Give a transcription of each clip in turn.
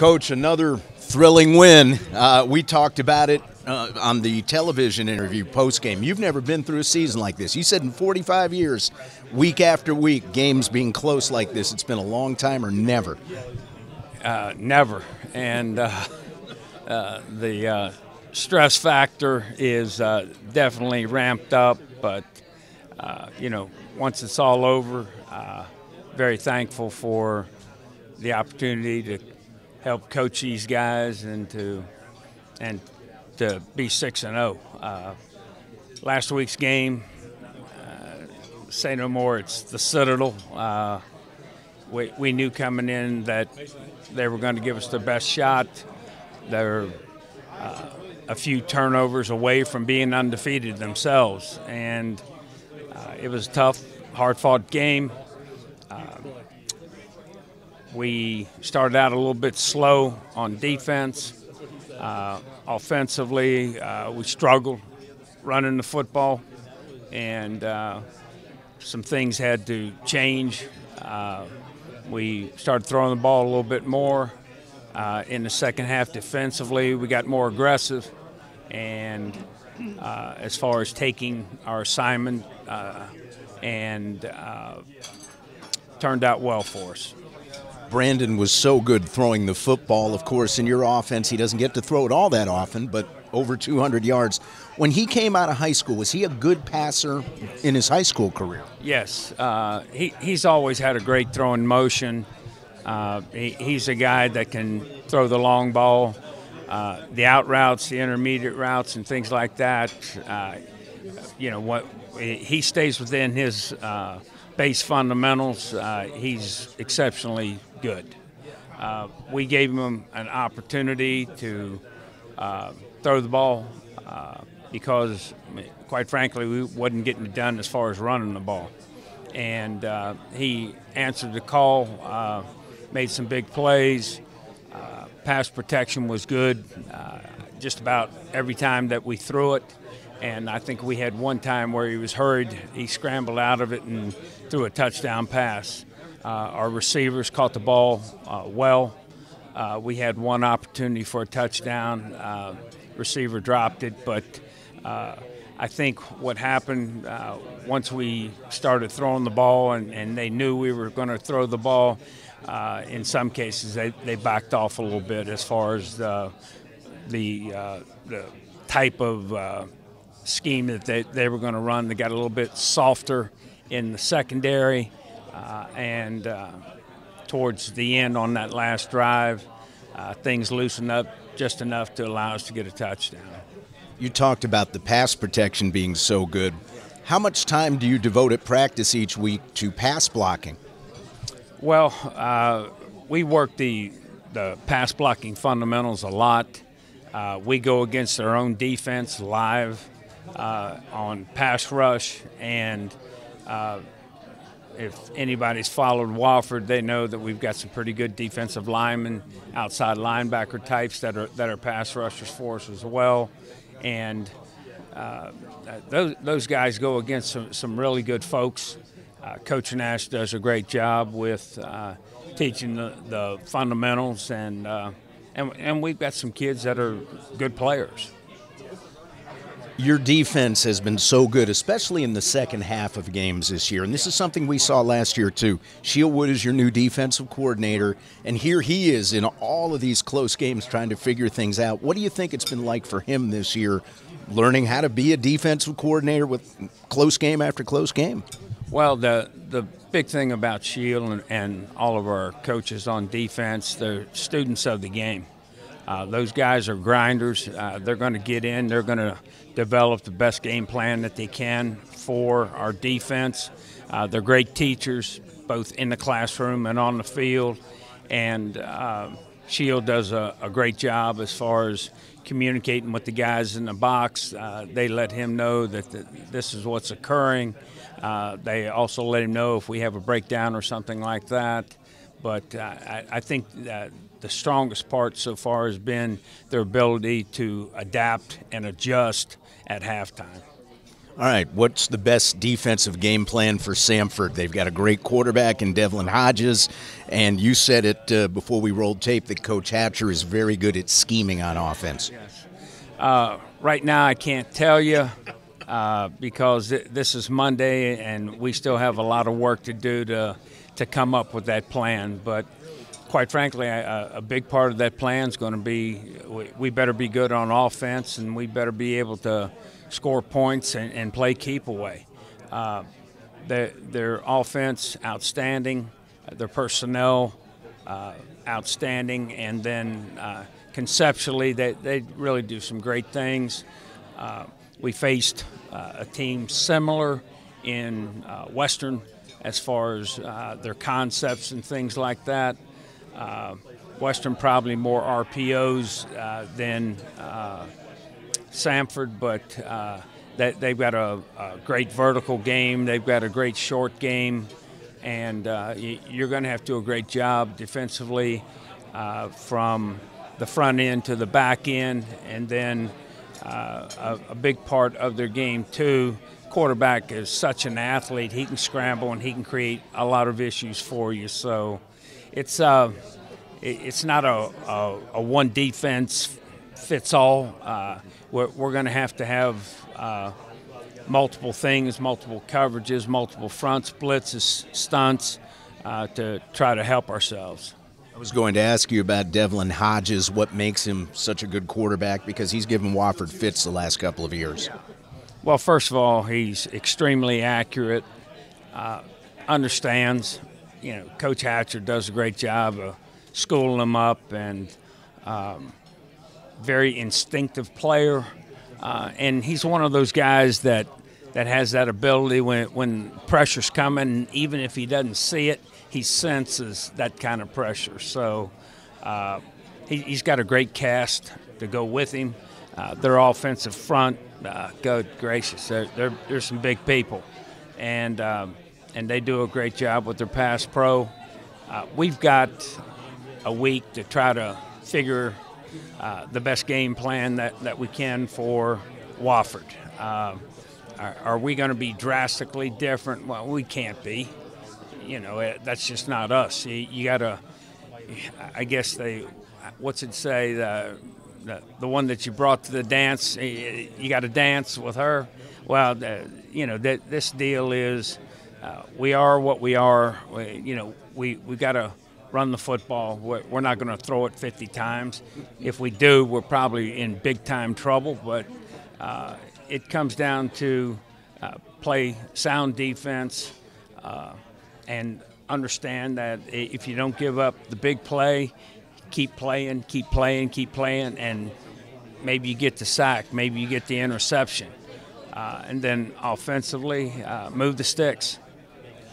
Coach, another thrilling win. We talked about it on the television interview post-game. You've never been through a season like this. You said in 45 years, week after week, games being close like this, it's been a long time or never? Never. And the stress factor is definitely ramped up. But, once it's all over, very thankful for the opportunity to help coach these guys and to be 6-0. Last week's game, say no more. It's the Citadel. We knew coming in that they were going to give us their best shot. They're a few turnovers away from being undefeated themselves, and it was a tough, hard-fought game. We started out a little bit slow on defense. Offensively, we struggled running the football, and some things had to change. We started throwing the ball a little bit more. In the second half defensively, we got more aggressive, and as far as taking our assignment, and turned out well for us. Brandon was so good throwing the football. Of course, in your offense, he doesn't get to throw it all that often, but over 200 yards. When he came out of high school, was he a good passer in his high school career? Yes. He's always had a great throwing motion. He's a guy that can throw the long ball, the out routes, the intermediate routes, and things like that. He stays within his base fundamentals. He's exceptionally good. We gave him an opportunity to throw the ball because, quite frankly, we wasn't getting it done as far as running the ball. And he answered the call, made some big plays. Pass protection was good just about every time that we threw it. And I think we had one time where he was hurried. He scrambled out of it and threw a touchdown pass. Our receivers caught the ball well. We had one opportunity for a touchdown. Receiver dropped it. But I think what happened once we started throwing the ball and they knew we were going to throw the ball, in some cases they backed off a little bit as far as the type of scheme that they were going to run. They got a little bit softer in the secondary, and towards the end on that last drive, things loosened up just enough to allow us to get a touchdown. You talked about the pass protection being so good. How much time do you devote at practice each week to pass blocking? Well, we work the pass blocking fundamentals a lot. We go against our own defense live on pass rush, and if anybody's followed Wofford, they know that we've got some pretty good defensive linemen, outside linebacker types that are pass rushers for us as well, and those guys go against some really good folks. Coach Nash does a great job with teaching the fundamentals, and we've got some kids that are good players. Your defense has been so good, especially in the second half of games this year. And this is something we saw last year, too. Shieldwood is your new defensive coordinator, and here he is in all of these close games trying to figure things out. What do you think it's been like for him this year, learning how to be a defensive coordinator with close game after close game? Well, the big thing about Shield and all of our coaches on defense, they're students of the game. Those guys are grinders. They're going to get in. They're going to develop the best game plan that they can for our defense. They're great teachers, both in the classroom and on the field. And Shield does a great job as far as communicating with the guys in the box. They let him know that this is what's occurring. They also let him know if we have a breakdown or something like that. But I think that the strongest part so far has been their ability to adapt and adjust at halftime. All right, what's the best defensive game plan for Samford? They've got a great quarterback in Devlin Hodges, and you said it before we rolled tape that Coach Hatcher is very good at scheming on offense. Yes. Right now, I can't tell you because this is Monday, and we still have a lot of work to do to come up with that plan. But quite frankly, a big part of that plan is going to be we better be good on offense, and we better be able to score points and play keep away. Their offense, outstanding. Their personnel, outstanding. And then conceptually, they really do some great things. We faced a team similar in Western as far as their concepts and things like that. Western probably more RPOs than Samford, but they've got a great vertical game. They've got a great short game, and you're going to have to do a great job defensively from the front end to the back end, and then a big part of their game too. Quarterback is such an athlete; he can scramble and he can create a lot of issues for you. So it's not a one defense fits all. We're going to have multiple things, multiple coverages, multiple fronts, blitzes, stunts to try to help ourselves. I was going to ask you about Devlin Hodges, what makes him such a good quarterback, because he's given Wofford fits the last couple of years. Yeah. Well, first of all, he's extremely accurate, understands. Coach Hatcher does a great job of schooling him up, and very instinctive player. And he's one of those guys that has that ability when pressure's coming, even if he doesn't see it, he senses that kind of pressure. So he's got a great cast to go with him. Their offensive front, good gracious, they're some big people, and they do a great job with their pass pro. We've got a week to try to figure the best game plan that we can for Wofford. Are we going to be drastically different? Well, we can't be. That's just not us. You got to, I guess what's it say, the one that you brought to the dance, you got to dance with her. Well, this deal is we are what we are. We got to run the football. We're not going to throw it 50 times. If we do, we're probably in big-time trouble. But it comes down to play sound defense and understand that if you don't give up the big play, keep playing, and maybe you get the sack, maybe you get the interception. And then offensively, move the sticks.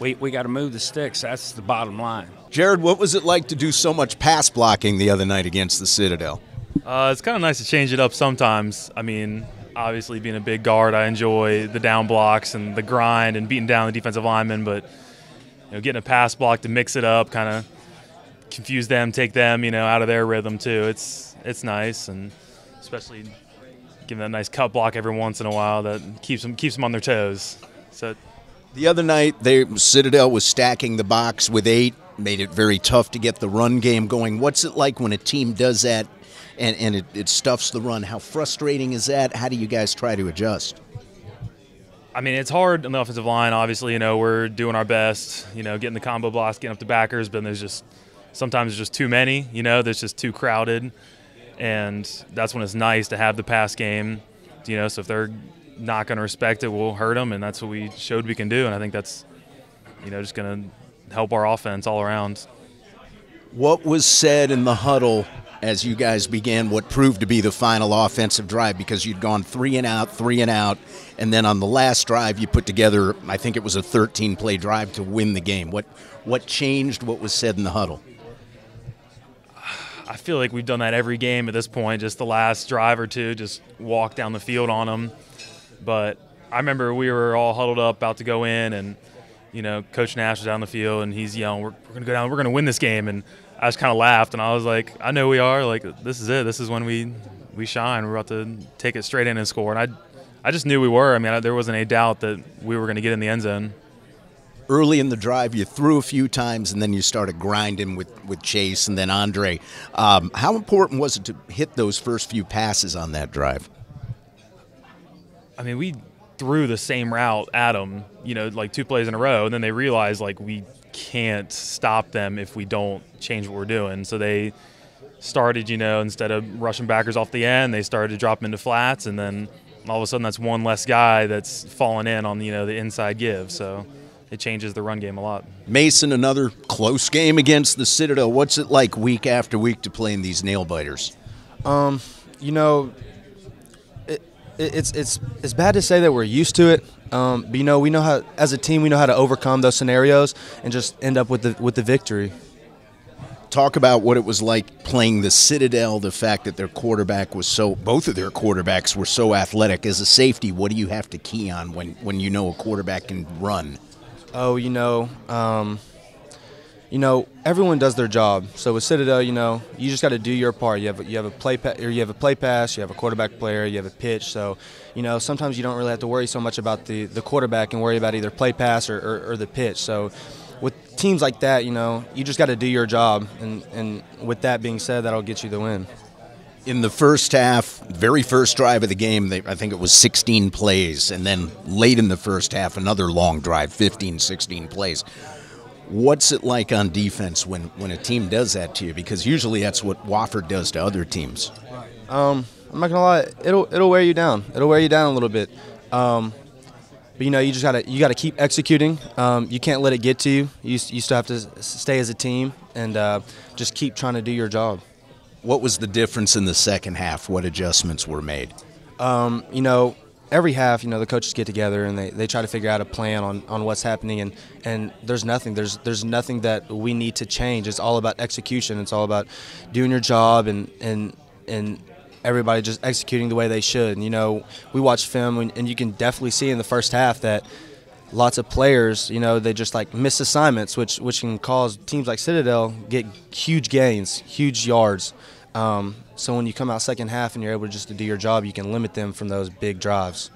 We got to move the sticks. That's the bottom line. Jared, what was it like to do so much pass blocking the other night against the Citadel? It's kind of nice to change it up sometimes. I mean, obviously being a big guard, I enjoy the down blocks and the grind and beating down the defensive linemen, but getting a pass block to mix it up, kind of confuse them, take them, out of their rhythm too. It's nice, and especially giving that nice cut block every once in a while that keeps them on their toes. So the other night, Citadel was stacking the box with 8, made it very tough to get the run game going. What's it like when a team does that and it stuffs the run? How frustrating is that? How do you guys try to adjust? I mean, it's hard on the offensive line. Obviously, we're doing our best, getting the combo blocks, getting up to backers, but sometimes there's just too many, there's just too crowded. And that's when it's nice to have the pass game, so if they're not going to respect it, we'll hurt them, and that's what we showed we can do. And I think that's, just going to help our offense all around. What was said in the huddle as you guys began what proved to be the final offensive drive, because you'd gone 3 and out, and then on the last drive you put together, I think it was a 13-play drive to win the game. What changed? What was said in the huddle? I feel like we've done that every game at this point, just the last drive or two, just walk down the field on them. But I remember we were all huddled up, about to go in, and Coach Nash was down the field, and he's yelling, "We're going to go down. We're going to win this game." And I just kind of laughed, and I was like, "I know we are. Like, this is it. This is when we shine. We're about to take it straight in and score." And I just knew we were. I mean, there wasn't any doubt that we were going to get in the end zone. Early in the drive, you threw a few times, and then you started grinding with Chase and then Andre. How important was it to hit those first few passes on that drive? I mean, we threw the same route at them, like 2 plays in a row, and then they realized, like, we can't stop them if we don't change what we're doing. So they started, instead of rushing backers off the end, they started to drop them into flats, and then all of a sudden that's one less guy that's falling in on, the inside give. So it changes the run game a lot. Mason, another close game against the Citadel. What's it like week after week to play in these nail biters? It's bad to say that we're used to it, but we know how, as a team, we know how to overcome those scenarios and just end up with the victory. Talk about what it was like playing the Citadel, the fact that both of their quarterbacks were so athletic. As a safety, what do you have to key on when you know a quarterback can run? Oh, everyone does their job. So with Citadel, you just got to do your part. You have a play pass, you have a quarterback player, you have a pitch. So, sometimes you don't really have to worry so much about the quarterback and worry about either play pass or the pitch. So with teams like that, you just got to do your job. And with that being said, that'll get you the win. In the first half, very first drive of the game, I think it was 16 plays. And then late in the first half, another long drive, 15, 16 plays. What's it like on defense when a team does that to you? Because usually that's what Wofford does to other teams. I'm not gonna lie, it'll wear you down. It'll wear you down a little bit. But you just gotta keep executing. You can't let it get to you. You still have to stay as a team and just keep trying to do your job. What was the difference in the second half? What adjustments were made? Every half, the coaches get together and they try to figure out a plan on what's happening, and there's nothing that we need to change. It's all about execution. It's all about doing your job and everybody just executing the way they should. We watch film and you can definitely see in the first half that lots of players, they just like miss assignments, which can cause teams like Citadel get huge gains, huge yards. So when you come out second half and you're able just to do your job, you can limit them from those big drives.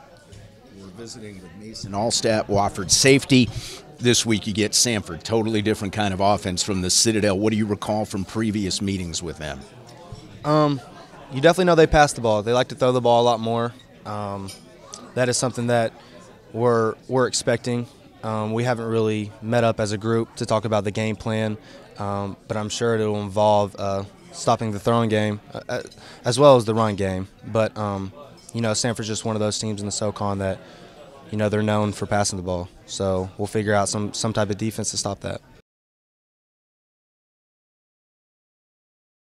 We're visiting with Mason Allstat, Wofford safety. This week you get Samford, totally different kind of offense from the Citadel. What do you recall from previous meetings with them? You definitely know they pass the ball. They like to throw the ball a lot more. That is something that we're expecting. We haven't really met up as a group to talk about the game plan, but I'm sure it will involve stopping the throwing game as well as the run game. But, Samford's just one of those teams in the SoCon that, they're known for passing the ball. So we'll figure out some type of defense to stop that.